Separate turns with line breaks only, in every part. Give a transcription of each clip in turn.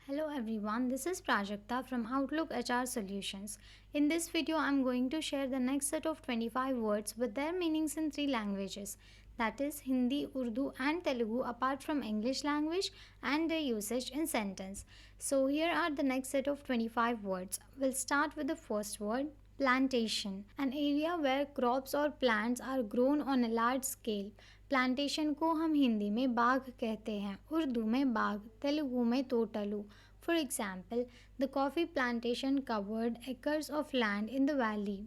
Hello everyone, this is Prajakta from Outlook HR Solutions. In this video, I'm going to share the next set of 25 words with their meanings in three languages, that is Hindi, Urdu and Telugu apart from English language and their usage in sentence. So here are the next set of 25 words. We'll start with the first word, plantation, an area where crops or plants are grown on a large scale. Plantation को हम हिंदी में बाग कहते हैं, उर्दू में बाग, तेलुगु में तोटलू. For example, the coffee plantation covered acres of land in the valley.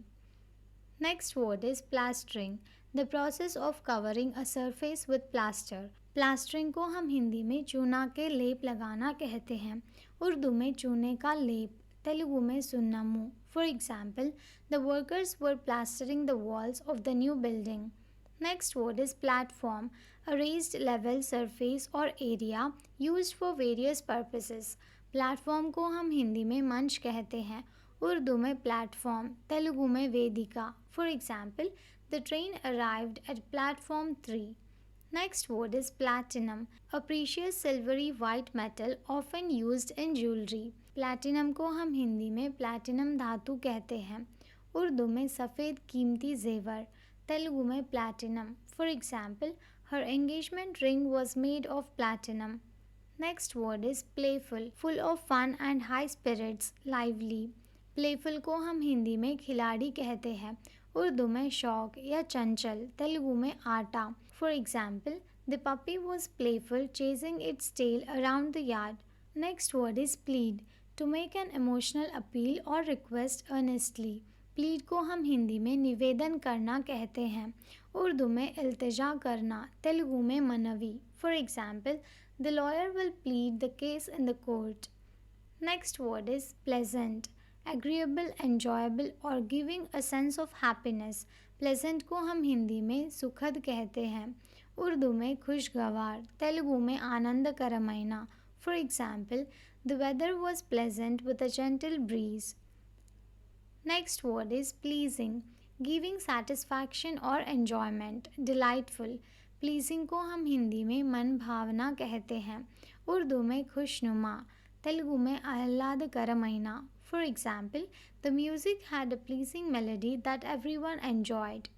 Next word is plastering, the process of covering a surface with plaster. Plastering को हम हिंदी में चूना के लेप लगाना कहते हैं, उर्दू में चूने का लेप, तेलुगु में सुन्नमु. For example, the workers were plastering the walls of the new building. Next word is platform, a raised level surface or area used for various purposes. Platform को हम हिंदी में मंच कहते हैं, उर्दू में प्लेटफॉर्म, तेलुगु में वेदिका. For example, the train arrived at platform 3. Next word is platinum, a precious silvery white metal often used in jewelry. Platinum को हम हिंदी में प्लैटिनम धातु कहते हैं, उर्दू में सफ़ेद कीमती जेवर, तेलुगु में platinum. For example, her engagement ring was made of platinum. Next word is playful, full of fun and high spirits, lively. Playful को हम हिंदी में खिलाड़ी कहते हैं, उर्दू में शौक या चंचल, तेलुगु में आटा. For example, the puppy was playful chasing its tail around the yard. Next word is plead, to make an emotional appeal or request earnestly. Plead को हम हिंदी में निवेदन करना कहते हैं, उर्दू में इल्तिजा करना, तेलुगु में मनवी. For example, the lawyer will plead the case in the court. Next word is pleasant, agreeable, enjoyable or giving a sense of happiness. Pleasant को हम हिंदी में सुखद कहते हैं, उर्दू में खुशगवार, तेलुगु में आनंदकरमैना. For example, the weather was pleasant with a gentle breeze. Next word is pleasing, giving satisfaction or enjoyment, delightful. Pleasing को हम हिंदी में मन भावना कहते हैं, उर्दू में खुशनुमा, तेलुगु में आह्लादकरमैना. For example, the music had a pleasing melody that everyone enjoyed.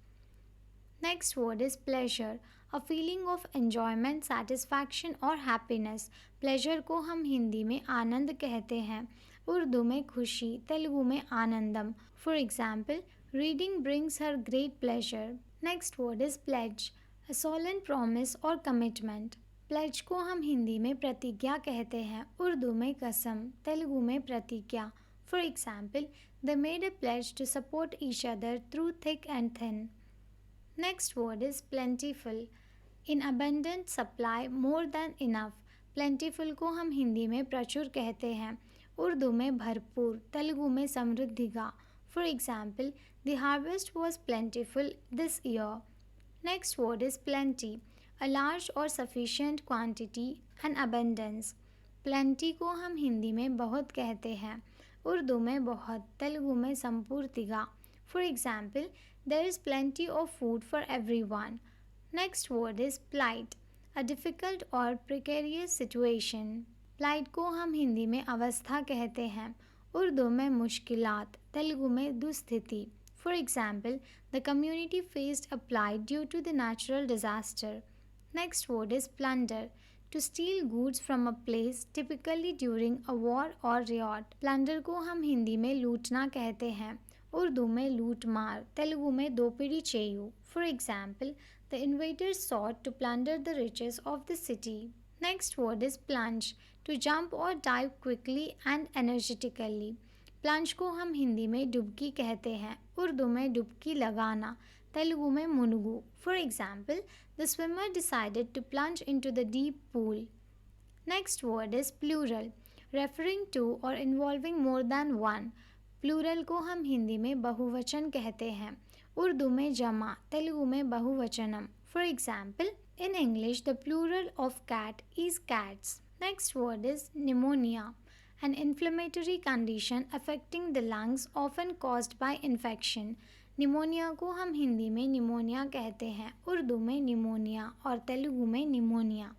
Next word is pleasure, a feeling of enjoyment, satisfaction or happiness. Pleasure को हम हिंदी में आनंद कहते हैं, उर्दू में खुशी, तेलुगु में आनंदम. For example, reading brings her great pleasure. Next word is pledge, a solemn promise or commitment. Pledge को हम हिंदी में प्रतिज्ञा कहते हैं, उर्दू में कसम, तेलुगु में प्रतिज्ञा. For example, they made a pledge to support each other through thick and thin. Next word is plentiful, in abundant supply, more than enough. Plentiful को हम हिंदी में प्रचुर कहते हैं, उर्दू में भरपूर, तेलुगु में समृद्धि का. For example, the harvest was plentiful this year. Next word is plenty, a large or sufficient quantity and abundance. Plenty को हम हिंदी में बहुत कहते हैं, उर्दू में बहुत, तेलुगु में संपूर्तिका. For example, there is plenty of food for everyone. Next word is plight, a difficult or precarious situation. Plight को हम हिंदी में अवस्था कहते हैं, उर्दू में मुश्किलात, तेलुगु में दुस्थिति. For example, the community faced a plight due to the natural disaster. Next word is plunder, to steal goods from a place, typically during a war or riot. Plunder को हम हिंदी में लूटना कहते हैं, उर्दू में लूट मार, तेलुगु में दोपिडी चेयू. For example, the invaders sought to plunder the riches of the city. Next word is plunge, to jump or dive quickly and energetically. Plunge को हम हिंदी में डुबकी कहते हैं, उर्दू में डुबकी लगाना, तेलुगु में मुनुगु. For example, the swimmer decided to plunge into the deep pool. Next word is plural, referring to or involving more than one. Plural को हम हिंदी में बहुवचन कहते हैं, उर्दू में जमा, तेलुगु में बहुवचनम. For example, in English, the plural of cat is cats. Next word is pneumonia, an inflammatory condition affecting the lungs often caused by infection. Pneumonia को हम हिंदी में निमोनिया कहते हैं, उर्दू में निमोनिया और तेलुगु में pneumonia.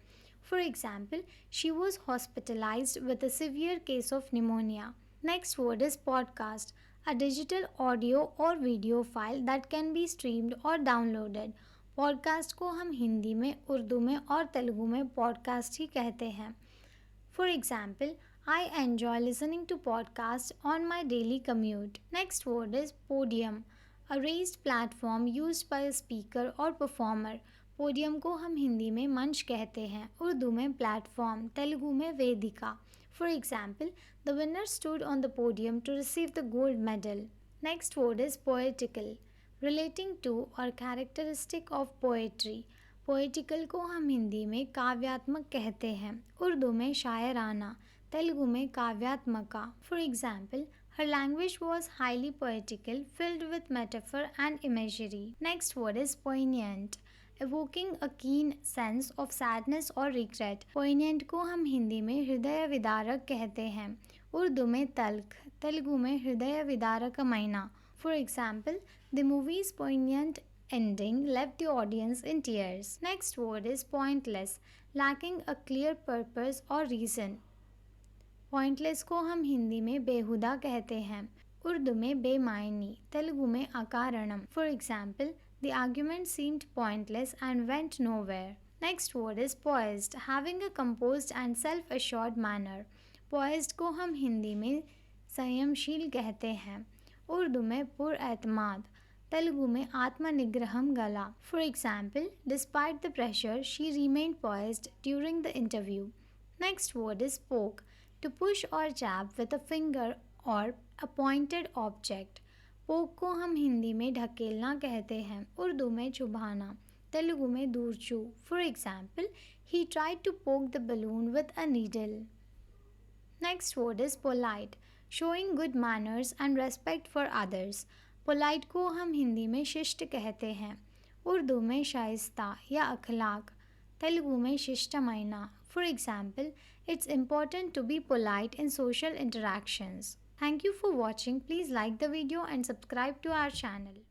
For example, she was hospitalized with a severe case of pneumonia. Next word is podcast, a digital audio or video file that can be streamed or downloaded. Podcast को हम हिंदी में, उर्दू में और तेलुगु में पॉडकास्ट ही कहते हैं. For example, I enjoy listening to podcasts on my daily commute. Next word is podium, a raised platform used by a speaker or performer. Podium को हम हिंदी में मंच कहते हैं, उर्दू में प्लेटफॉर्म, तेलुगु में वेदिका. For example, the winner stood on the podium to receive the gold medal. Next word is poetical, relating to or characteristic of poetry. Poetical को हम हिंदी में काव्यात्मक कहते हैं, उर्दू में शायराना, तेलुगु में काव्यात्मका. For example, her language was highly poetical, filled with metaphor and imagery. Next word is poignant, evoking a keen sense of sadness or regret. Poignant को हम हिंदी में हृदय विदारक कहते हैं, उर्दू में तल्ख, तेलुगु में हृदय विदारकమైన. For example, the movie's poignant ending left the audience in tears. Next word is pointless, lacking a clear purpose or reason. Pointless को हम हिंदी में बेहुदा कहते हैं, उर्दू में बेमायनी, तेलुगु में अकारणम. For example, the argument seemed pointless and went nowhere. Next word is poised, having a composed and self-assured manner. Poised को हम हिंदी में संयमशील कहते हैं, उर्दू में पुरएतमाद, तेलुगु में आत्मनिग्रहम गला. For example, despite the pressure, she remained poised during the interview. Next word is poke, to push or jab with a finger or a pointed object. पोक को हम हिंदी में ढकेलना कहते हैं, उर्दू में चुभाना, तेलुगु में दूरचू. For example, he tried to poke the balloon with a needle. Next word is polite, showing good manners and respect for others. Polite को हम हिंदी में शिष्ट कहते हैं, उर्दू में शाइस्ता या अखलाक, तेलुगु में शिष्टमयना. For example, it's important to be polite in social interactions. Thank you for watching. Please like the video and subscribe to our channel.